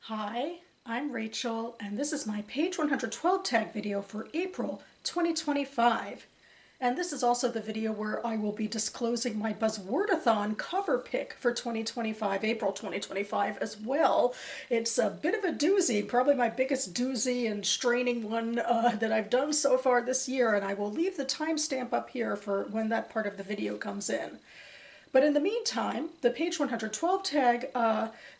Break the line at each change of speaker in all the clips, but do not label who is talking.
Hi, I'm Rachel, and this is my page 112 tag video for April 2025. And this is also the video where I will be disclosing my Buzzwordathon cover pick for 2025, April 2025 as well. It's a bit of a doozy, probably my biggest doozy and straining one that I've done so far this year, and I will leave the timestamp up here for when that part of the video comes in. But in the meantime, the page 112 tag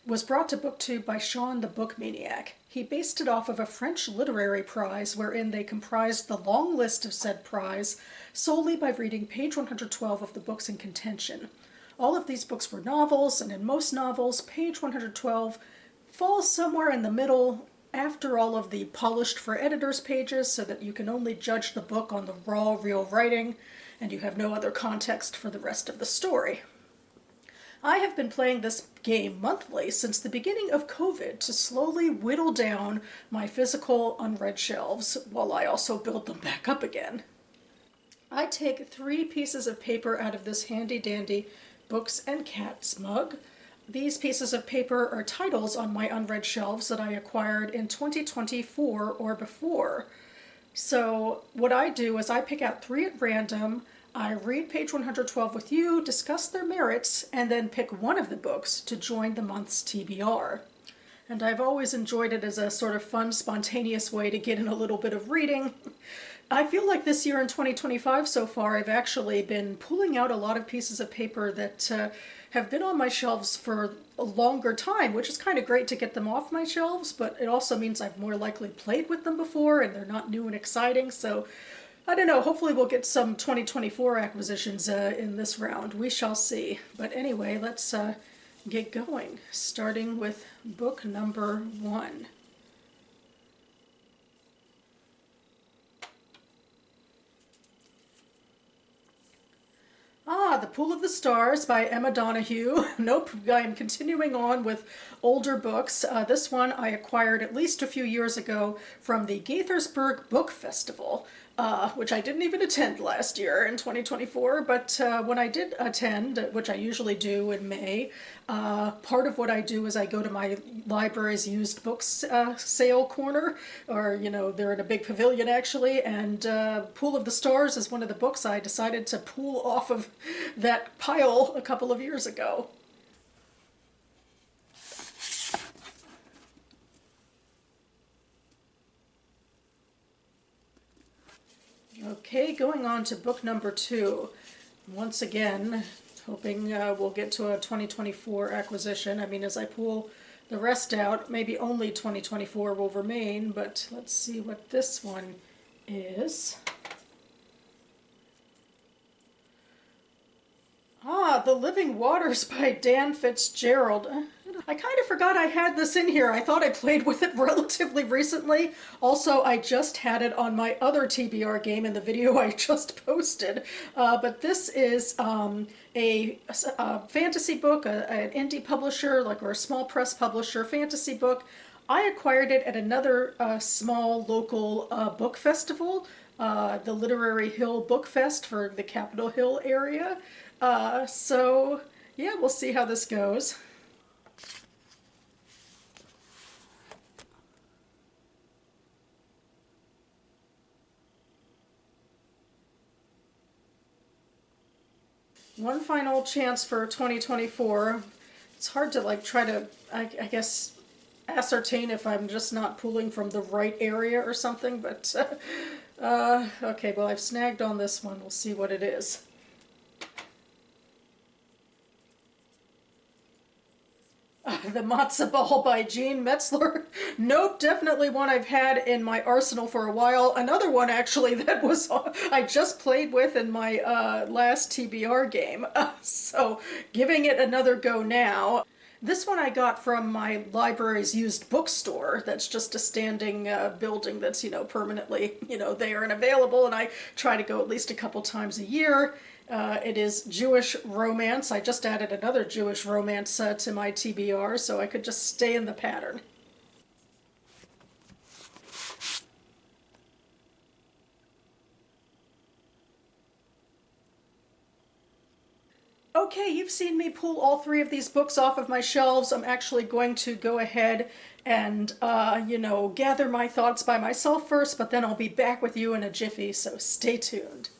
was brought to BookTube by Sean the Book Maniac. He based it off of a French literary prize wherein they comprised the long list of said prize solely by reading page 112 of the books in contention. All of these books were novels, and in most novels, page 112 falls somewhere in the middle after all of the polished for editors pages so that you can only judge the book on the raw, real writing, and you have no other context for the rest of the story. I have been playing this game monthly since the beginning of COVID to slowly whittle down my physical unread shelves while I also build them back up again. I take 3 pieces of paper out of this handy dandy Books and Cats mug. These pieces of paper are titles on my unread shelves that I acquired in 2024 or before. So what I do is I pick out 3 at random, I read page 112 with you, discuss their merits, and then pick one of the books to join the month's TBR. And I've always enjoyed it as a sort of fun, spontaneous way to get in a little bit of reading. I feel like this year in 2025 so far, I've actually been pulling out a lot of pieces of paper that have been on my shelves for a longer time, which is kind of great to get them off my shelves, but it also means I've more likely played with them before and they're not new and exciting. So I don't know, hopefully we'll get some 2024 acquisitions in this round. We shall see. But anyway, let's get going, starting with book number 1. The Pool of the Stars by Emma Donoghue. Nope, I am continuing on with older books. This one I acquired at least a few years ago from the Gaithersburg Book Festival, which I didn't even attend last year in 2024, but when I did attend, which I usually do in May, part of what I do is I go to my library's used books sale corner, or, you know, they're in a big pavilion actually, and Pool of the Stars is one of the books I decided to pull off of that pile a couple of years ago. Okay, going on to book number 2. Once again, hoping we'll get to a 2024 acquisition. I mean, as I pull the rest out, maybe only 2024 will remain, but let's see what this one is. The Living Waters by Dan Fitzgerald. I kind of forgot I had this in here. I thought I played with it relatively recently. Also, I just had it on my other TBR game in the video I just posted. But this is a fantasy book, an indie publisher, or a small press publisher fantasy book. I acquired it at another small local book festival, the Literary Hill Book Fest for the Capitol Hill area. So yeah, we'll see how this goes. One final chance for 2024. It's hard to try to, I guess, ascertain if I'm just not pulling from the right area or something, but okay, well, I've snagged on this one. We'll see what it is. The Matzo Ball by Jean Metzler. Nope, definitely one I've had in my arsenal for a while. Another one, actually, that was I just played with in my last TBR game. So giving it another go now. This one I got from my library's used bookstore. That's just a standing building that's, permanently, there and available, and I try to go at least a couple times a year. It is Jewish romance. I just added another Jewish romance to my TBR, so I could just stay in the pattern. Okay, you've seen me pull all three of these books off of my shelves. I'm actually going to go ahead and, gather my thoughts by myself first, but then I'll be back with you in a jiffy, so stay tuned.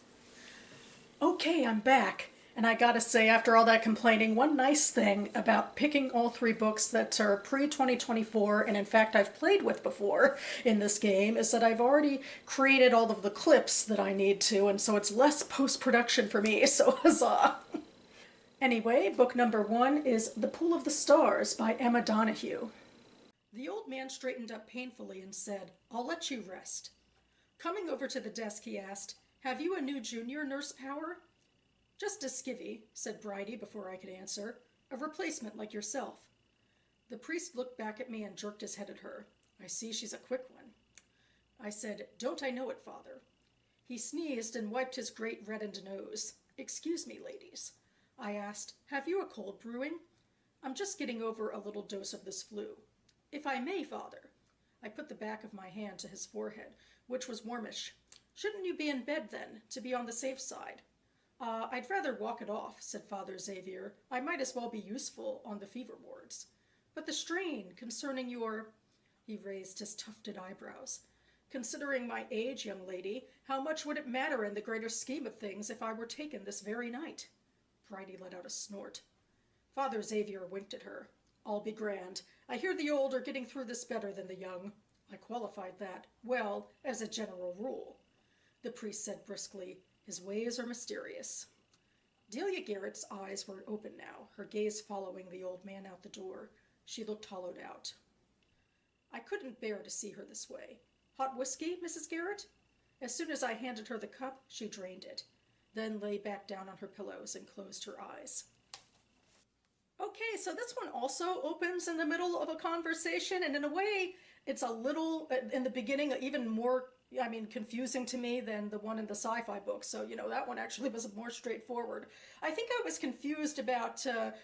Okay, I'm back. And I gotta say, after all that complaining, one nice thing about picking all three books that are pre-2024, and in fact I've played with before in this game, is that I've already created all of the clips that I need to, and so it's less post-production for me, so huzzah! Anyway, book number one is The Pool of the Stars by Emma Donoghue. The old man straightened up painfully and said, "I'll let you rest." Coming over to the desk, he asked, "Have you a new junior, Nurse Power?" "Just a skivvy," said Bridie before I could answer. "A replacement like yourself." The priest looked back at me and jerked his head at her. "I see she's a quick one." I said, "Don't I know it, Father?" He sneezed and wiped his great reddened nose. "Excuse me, ladies." I asked, "Have you a cold brewing?" "I'm just getting over a little dose of this flu." "If I may, Father." I put the back of my hand to his forehead, which was warmish. "Shouldn't you be in bed, then, to be on the safe side?" I'd rather walk it off," said Father Xavier. "I might as well be useful on the fever wards." "But the strain concerning your—" He raised his tufted eyebrows. "Considering my age, young lady, how much would it matter in the greater scheme of things if I were taken this very night?" Bridie let out a snort. Father Xavier winked at her. "I'll be grand. I hear the old are getting through this better than the young." I qualified that, well, as a general rule. The priest said briskly, "His ways are mysterious." Delia Garrett's eyes were open now, her gaze following the old man out the door. She looked hollowed out. I couldn't bear to see her this way. "Hot whiskey, Mrs. Garrett?" As soon as I handed her the cup, she drained it, then lay back down on her pillows and closed her eyes. Okay, so this one also opens in the middle of a conversation, and in a way, it's a little, in the beginning, even more, confusing to me than the one in the sci-fi book. So, that one actually was more straightforward. I think I was confused about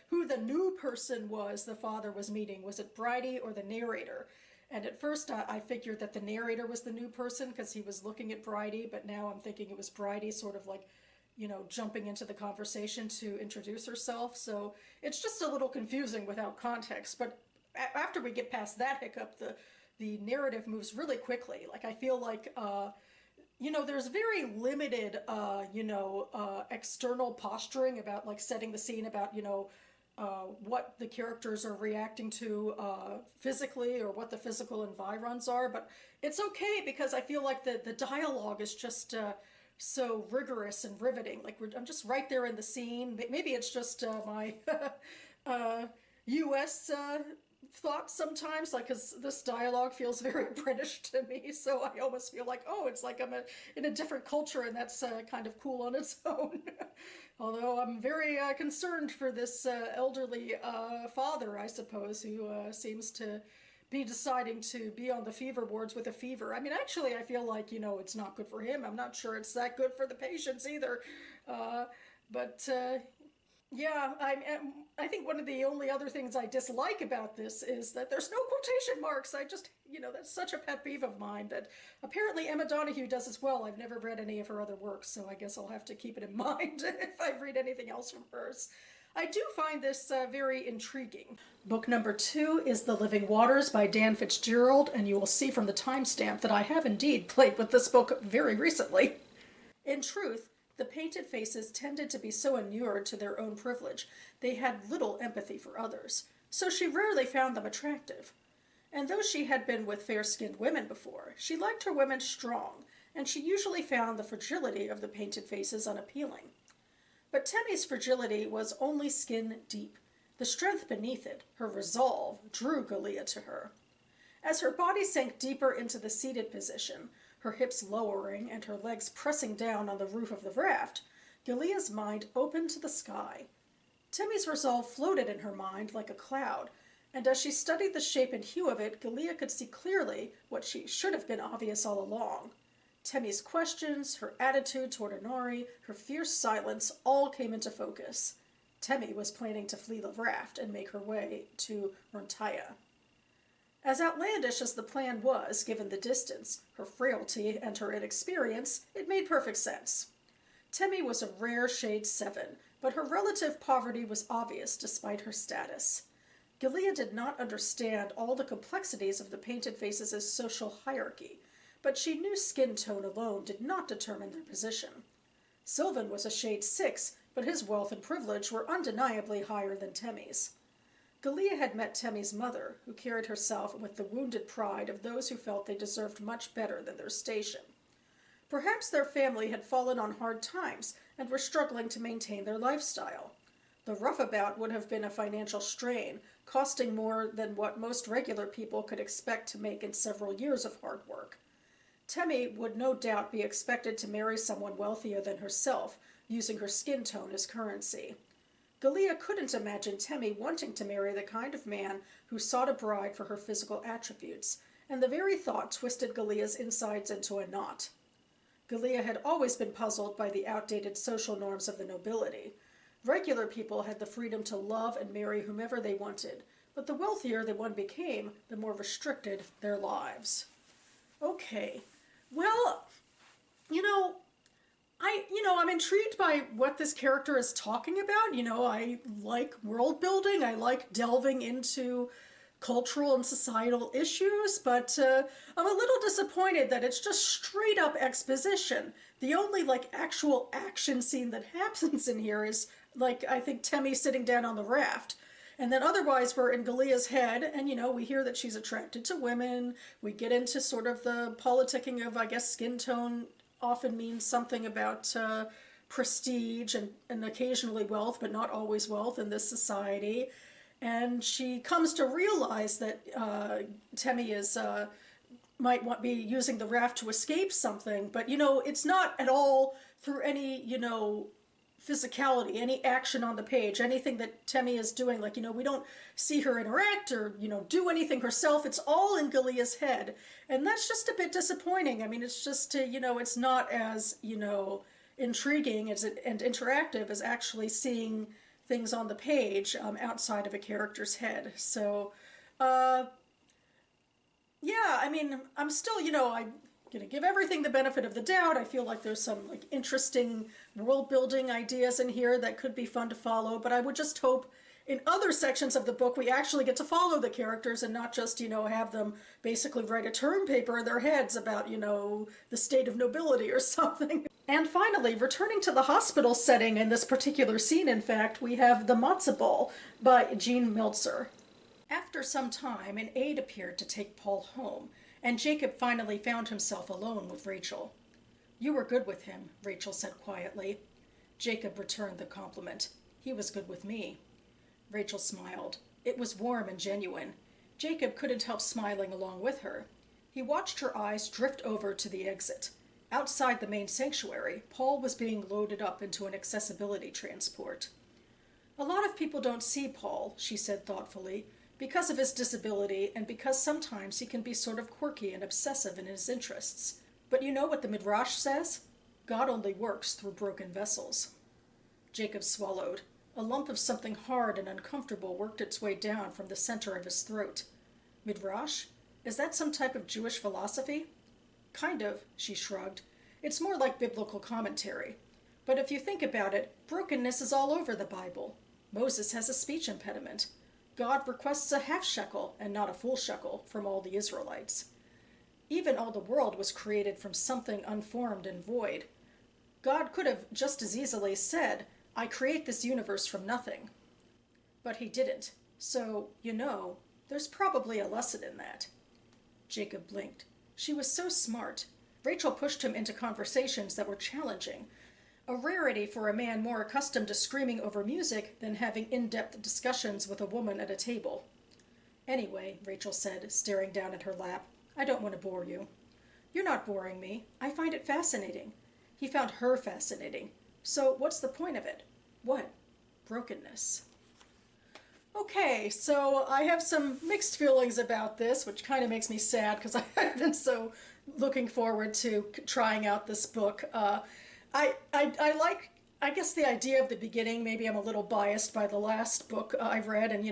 who the new person was the father was meeting. Was it Bridie or the narrator? And at first, I figured that the narrator was the new person because he was looking at Bridie, but now I'm thinking it was Bridie sort of like jumping into the conversation to introduce herself. So it's just a little confusing without context. But after we get past that hiccup, the narrative moves really quickly. Like, I feel like, there's very limited, external posturing about, like, setting the scene about, what the characters are reacting to physically or what the physical environs are. But it's okay because I feel like the dialogue is just so rigorous and riveting. Like, I'm just right there in the scene. Maybe it's just my U.S. Thoughts sometimes, like, because this dialogue feels very British to me, so I almost feel like, oh, it's like I'm in a different culture, and that's kind of cool on its own. Although I'm very concerned for this elderly father, I suppose, who seems to be deciding to be on the fever wards with a fever. Actually, I feel like, it's not good for him. I'm not sure it's that good for the patients either. But yeah, I think one of the only other things I dislike about this is that there's no quotation marks. I just, that's such a pet peeve of mine that apparently Emma Donoghue does as well. I've never read any of her other works, so I guess I'll have to keep it in mind if I read anything else from hers. I do find this very intriguing. Book number two is The Living Waters by Dan Fitzgerald, and you will see from the timestamp that I have indeed played with this book very recently. In truth, the painted faces tended to be so inured to their own privilege, they had little empathy for others, so she rarely found them attractive. And though she had been with fair-skinned women before, she liked her women strong, and she usually found the fragility of the painted faces unappealing. But Temmie's fragility was only skin deep. The strength beneath it, her resolve, drew Gallia to her. As her body sank deeper into the seated position, her hips lowering and her legs pressing down on the roof of the raft, Gallia's mind opened to the sky. Temmie's resolve floated in her mind like a cloud, and as she studied the shape and hue of it, Gallia could see clearly what should have been obvious all along. Temmie's questions, her attitude toward Inari, her fierce silence, all came into focus. Temmie was planning to flee the raft and make her way to Runtaya. As outlandish as the plan was, given the distance, her frailty, and her inexperience, it made perfect sense. Temmie was a rare shade 7, but her relative poverty was obvious despite her status. Gallia did not understand all the complexities of the painted faces' social hierarchy, but she knew skin tone alone did not determine their position. Sylvan was a shade 6, but his wealth and privilege were undeniably higher than Temmie's. Gallia had met Temmie's mother, who carried herself with the wounded pride of those who felt they deserved much better than their station. Perhaps their family had fallen on hard times and were struggling to maintain their lifestyle. The roughbout would have been a financial strain, costing more than what most regular people could expect to make in several years of hard work. Temmie would no doubt be expected to marry someone wealthier than herself, using her skin tone as currency. Gallia couldn't imagine Temmie wanting to marry the kind of man who sought a bride for her physical attributes, and the very thought twisted Gallia's insides into a knot. Gallia had always been puzzled by the outdated social norms of the nobility. Regular people had the freedom to love and marry whomever they wanted, but the wealthier the one became, the more restricted their lives. Okay, well, I'm intrigued by what this character is talking about. I like world building. I like delving into cultural and societal issues, but I'm a little disappointed that it's just straight up exposition. The only actual action scene that happens in here is I think Temmie sitting down on the raft. And then otherwise we're in Gallia's head, and we hear that she's attracted to women. We get into sort of the politicking of, I guess, skin tone often means something about prestige and occasionally wealth, but not always wealth in this society. And she comes to realize that Temmie is might be using the raft to escape something, but it's not at all through any physicality, any action on the page, anything that Temmie is doing. We don't see her interact or do anything herself. It's all in Gallia's head, and that's just a bit disappointing. I mean, it's just it's not as intriguing as and interactive as actually seeing things on the page outside of a character's head. So yeah, I mean, I'm still I'm gonna give everything the benefit of the doubt. I feel like there's some interesting world building ideas in here that could be fun to follow, but I would just hope in other sections of the book we actually get to follow the characters and not just have them basically write a term paper in their heads about the state of nobility or something. And finally, returning to the hospital setting in this particular scene, in fact, we have The Matzo Ball by Jean Meltzer. After some time, an aide appeared to take Paul home, and Jacob finally found himself alone with Rachel. "You were good with him," Rachel said quietly. Jacob returned the compliment. "He was good with me." Rachel smiled. It was warm and genuine. Jacob couldn't help smiling along with her. He watched her eyes drift over to the exit. Outside the main sanctuary, Paul was being loaded up into an accessibility transport. "A lot of people don't see Paul," she said thoughtfully, "because of his disability and because sometimes he can be sort of quirky and obsessive in his interests. But you know what the Midrash says? God only works through broken vessels." Jacob swallowed. A lump of something hard and uncomfortable worked its way down from the center of his throat. Midrash? Is that some type of Jewish philosophy? "Kind of," she shrugged. "It's more like biblical commentary. But if you think about it, brokenness is all over the Bible. Moses has a speech impediment. God requests a half shekel and not a full shekel from all the Israelites. Even all the world was created from something unformed and void. God could have just as easily said, 'I create this universe from nothing.' But he didn't. So, there's probably a lesson in that." Jacob blinked. She was so smart. Rachel pushed him into conversations that were challenging, a rarity for a man more accustomed to screaming over music than having in-depth discussions with a woman at a table. "Anyway," Rachel said, staring down at her lap, "I don't want to bore you." "You're not boring me. I find it fascinating." He found her fascinating. "So what's the point of it?" "What?" "Brokenness." Okay, so I have some mixed feelings about this, which kind of makes me sad because I've been so looking forward to trying out this book. I like, I guess, the idea of the beginning. Maybe I'm a little biased by the last book I've read, and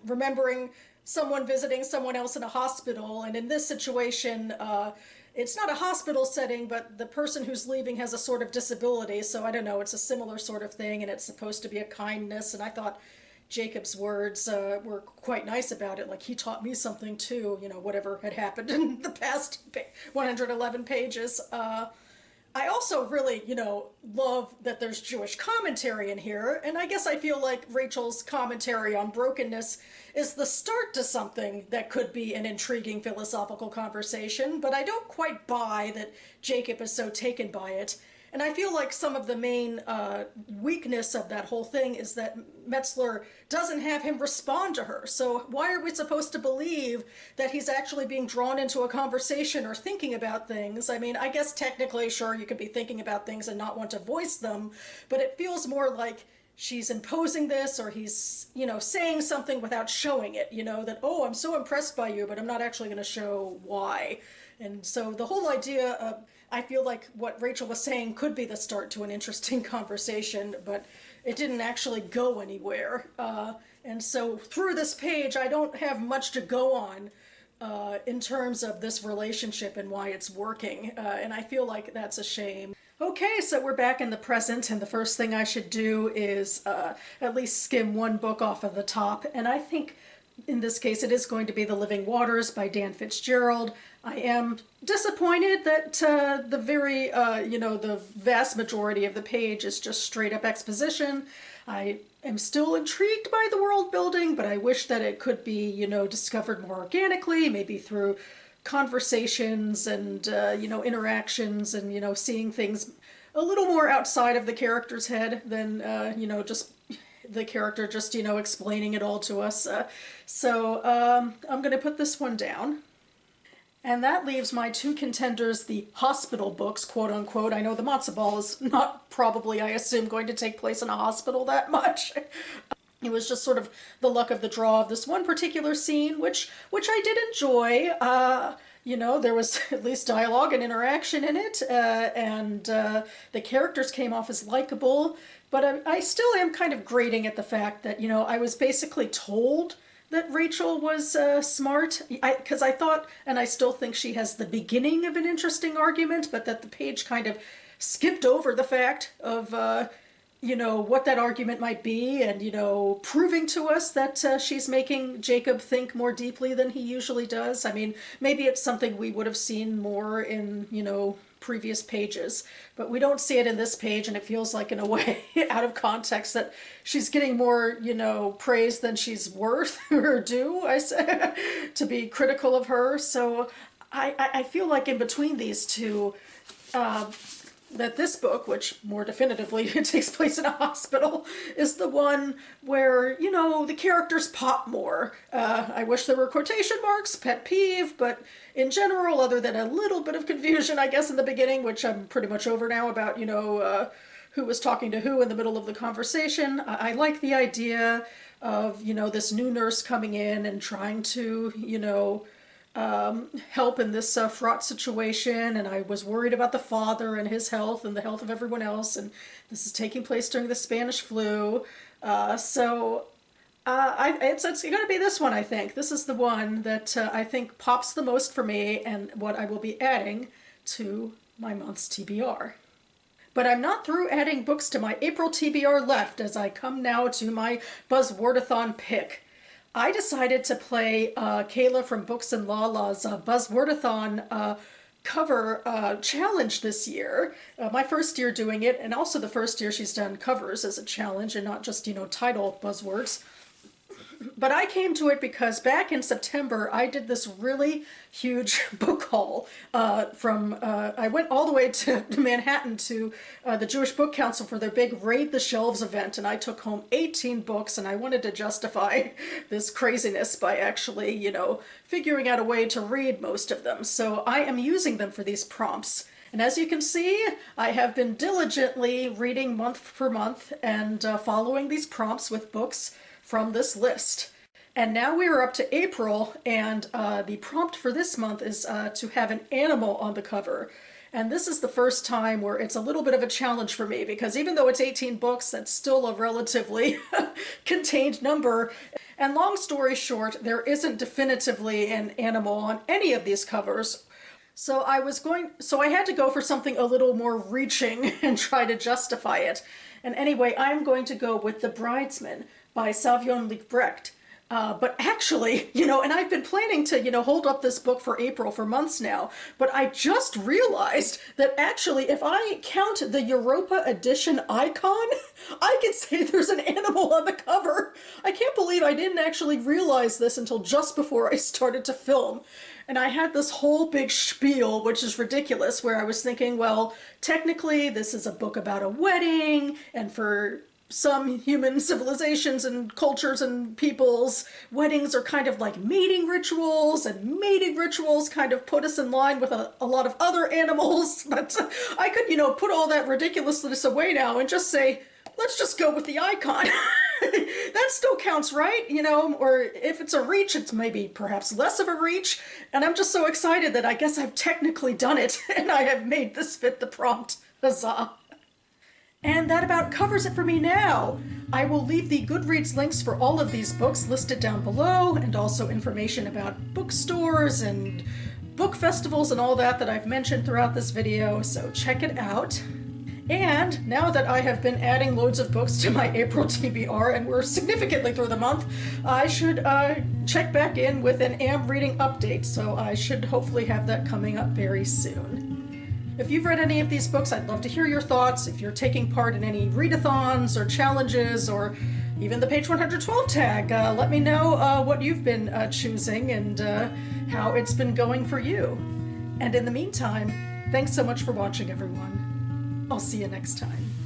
remembering someone visiting someone else in a hospital, and in this situation, it's not a hospital setting, but the person who's leaving has a sort of disability, so I don't know, it's a similar sort of thing, and it's supposed to be a kindness, and I thought Jacob's words were quite nice about it, like he taught me something too, you know, whatever had happened in the past 111 pages. I also really, you know, love that there's Jewish commentary in here, and I guess I feel like Rachel's commentary on brokenness is the start to something that could be an intriguing philosophical conversation, but I don't quite buy that Jacob is so taken by it. And I feel like some of the main weakness of that whole thing is that Metzler doesn't have him respond to her. So why are we supposed to believe that he's actually being drawn into a conversation or thinking about things? I mean, I guess technically, sure, you could be thinking about things and not want to voice them, but it feels more like she's imposing this, or he's, you know, saying something without showing it, you know, that, oh, I'm so impressed by you, but I'm not actually going to show why. And so the whole idea of, I feel like what Rachel was saying could be the start to an interesting conversation, but it didn't actually go anywhere. And so through this page, I don't have much to go on in terms of this relationship and why it's working. And I feel like that's a shame. Okay, so we're back in the present, and the first thing I should do is at least skim one book off of the top. And I think in this case it is going to be The Living Waters by Dan Fitzgerald. I am disappointed that the vast majority of the page is just straight up exposition. I am still intrigued by the world building, but I wish that it could be, you know, discovered more organically, maybe through conversations and, interactions and, you know, seeing things a little more outside of the character's head than, just the character just, you know, explaining it all to us. I'm going to put this one down. And that leaves my two contenders, the hospital books, quote unquote. I know the matzo ball is not probably, I assume, going to take place in a hospital that much. It was just sort of the luck of the draw of this one particular scene, which I did enjoy. There was at least dialogue and interaction in it, and the characters came off as likable. But I still am kind of grating at the fact that, you know, I was basically told that Rachel was smart, because I thought, and I still think she has the beginning of an interesting argument, but that the page kind of skipped over the fact of, what that argument might be, and, you know, proving to us that she's making Jacob think more deeply than he usually does. I mean, maybe it's something we would have seen more in, you know, previous pages, but we don't see it in this page, and it feels like, in a way, out of context, that she's getting more, you know, praise than she's worth or due, I say, to be critical of her. So I feel like in between these two, that this book, which more definitively takes place in a hospital, is the one where, you know, the characters pop more. I wish there were quotation marks, pet peeve, but in general, other than a little bit of confusion, I guess, in the beginning, which I'm pretty much over now about, you know, who was talking to who in the middle of the conversation, I like the idea of, you know, this new nurse coming in and trying to, you know, help in this fraught situation, and I was worried about the father and his health and the health of everyone else, and this is taking place during the Spanish flu. It's going to be this one, I think. This is the one that I think pops the most for me, and what I will be adding to my month's TBR. But I'm not through adding books to my April TBR left, as I come now to my Buzzwordathon pick. I decided to play Kayla from Books and Lala's Buzzwordathon cover challenge this year. My first year doing it, and also the first year she's done covers as a challenge and not just, you know, title buzzwords. But I came to it because back in September, I did this really huge book haul I went all the way to Manhattan to the Jewish Book Council for their big Raid the Shelves event, and I took home 18 books, and I wanted to justify this craziness by actually, you know, figuring out a way to read most of them. So I am using them for these prompts. And as you can see, I have been diligently reading month for month and following these prompts with books from this list. And now we are up to April, and the prompt for this month is to have an animal on the cover. And this is the first time where it's a little bit of a challenge for me, because even though it's 18 books, that's still a relatively contained number. And long story short, there isn't definitively an animal on any of these covers. So I had to go for something a little more reaching and try to justify it. And anyway, I'm going to go with The Bridesman by Savion Liebrecht. But actually, and I've been planning to, hold up this book for April for months now, but I just realized that actually if I count the Europa edition icon, I can say there's an animal on the cover. I can't believe I didn't actually realize this until just before I started to film. And I had this whole big spiel, which is ridiculous, where I was thinking, well, technically this is a book about a wedding, and for some human civilizations and cultures and peoples, weddings are kind of like mating rituals, and mating rituals kind of put us in line with a lot of other animals. But I could, put all that ridiculousness away now and just say, let's just go with the icon. That still counts, right? Or if it's a reach, it's maybe perhaps less of a reach. And I'm just so excited that I guess I've technically done it and I have made this fit the prompt. Huzzah. And that about covers it for me now. I will leave the Goodreads links for all of these books listed down below, and also information about bookstores and book festivals and all that I've mentioned throughout this video, so check it out. And now that I have been adding loads of books to my April TBR, and we're significantly through the month, I should check back in with an Am Reading update, so I should hopefully have that coming up very soon. If you've read any of these books, I'd love to hear your thoughts. If you're taking part in any readathons or challenges, or even the Page 112 tag, let me know what you've been choosing and how it's been going for you. And in the meantime, thanks so much for watching, everyone. I'll see you next time.